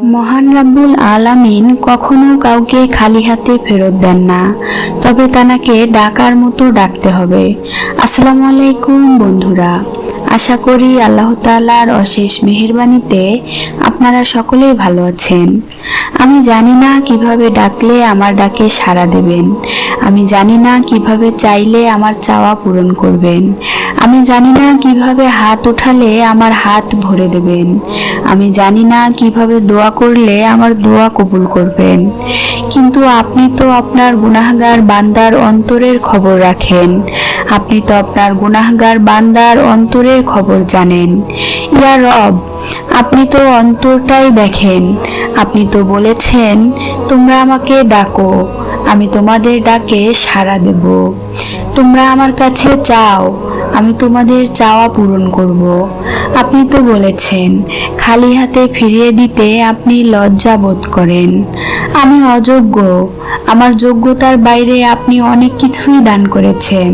মহান রাব্বুল আলামিন কখনো কাউকে খালি হাতে ফেরত দেন না, তবে তানাকে ডাকার মতো ডাকতে হবে। আসসালামু আলাইকুম বন্ধুরা, আশা করি আল্লাহ তাআলার অশেষ মেহেরবানিতে আপনারা সকলেই ভালো আছেন। আমি জানি না কিভাবে ডাকলে আমার ডাকে সাড়া দেবেন, আমি জানি না কিভাবে চাইলে আমার চাওয়া পূরণ করবেন, আমি জানি না কিভাবে হাত উঠালে আমার হাত ভরে দেবেন, আমি জানি না কিভাবে দোয়া করলে আমার দোয়া কবুল করবেন। কিন্তু আপনি তো আপনার গুনাহগার বান্দার অন্তরের খবর রাখেন, আপনি তো আপনার গুনাহগার বান্দার অন্তরের খবর জানেন। ইয়া রব, আপনি তো অন্তরটাই দেখেন। আপনি তো বলেছেন, তোমরা আমাকে ডাকো, আমি তোমাদের ডাকে সাড়া দেব। তোমরা আমার কাছে চাও, আমি তোমাদের চাওয়া পূরণ করব। আপনি তো বলেছেন, খালি হাতে ফিরিয়ে দিতে আপনি লজ্জা বোধ করেন। আমি অযোগ্য, আমার যোগ্যতার বাইরে আপনি অনেক কিছুই দান করেছেন।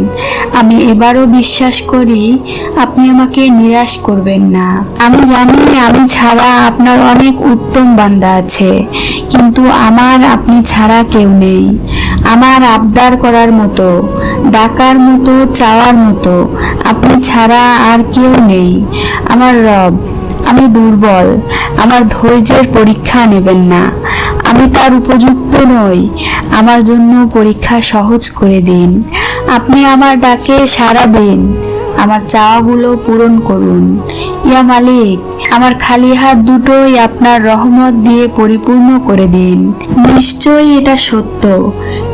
আমি এবারও বিশ্বাস করি আপনি আমাকে নিরাশ করবেন না। আমি জানি আমি ছাড়া আপনার অনেক উত্তম বান্দা আছে, কিন্তু আমার আপনি ছাড়া কেউ নেই। আমার আবদার করার মতো, ডাকার মতো, চাওয়ার মতো আপনি ছাড়া আর কেউ নেই। আমার রব, আমি দুর্বল, আমার ধৈর্যের পরীক্ষা নেবেন না, আমি তার উপযুক্ত নই। আমার জন্য পরীক্ষা সহজ করে দিন। আপনি আমার ডাকে সাড়া দিন, আমার চাওয়াগুলো পূরণ করুন। ইয়া মালিক, আমার খালি হাত দুটোই আপনার রহমত দিয়ে পরিপূর্ণ করে দিন। নিশ্চয়ই এটা সত্য,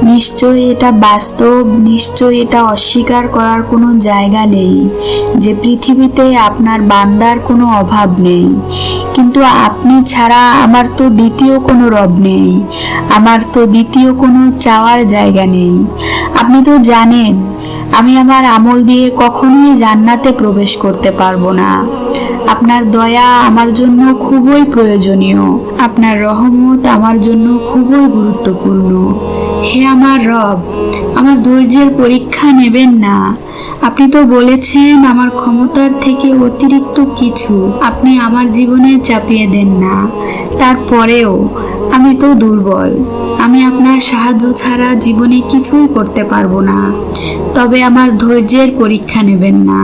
নিশ্চয়ই এটা বাস্তব, নিশ্চয়ই এটা অস্বীকার করার কোনো জায়গা নেই যে পৃথিবীতে আপনার বান্দার কোনো অভাব নেই। কিন্তু আপনি ছাড়া আমার তো দ্বিতীয় কোনো রব নেই, আমার তো দ্বিতীয় কোনো চাওয়ার জায়গা নেই। আপনি তো জানেন আমি আমার আমল দিয়ে কখনোই জান্নাতে প্রবেশ করতে পারবো না। আপনার দয়া আমার জন্য খুবই প্রয়োজনীয়, আপনার রহমত আমার জন্য খুবই গুরুত্বপূর্ণ। হে আমার রব, আমার ধৈর্যের পরীক্ষা নেবেন না। আপনি তো বলেছেন আমার ক্ষমতার থেকে অতিরিক্ত কিছু আপনি আমার জীবনে চাপিয়ে দেন না। তারপরেও আমি তো দুর্বল, আমি আপনার সাহায্য ছাড়া জীবনে কিছুই করতে পারবো না। তবে আমার ধৈর্যের পরীক্ষা নেবেন না।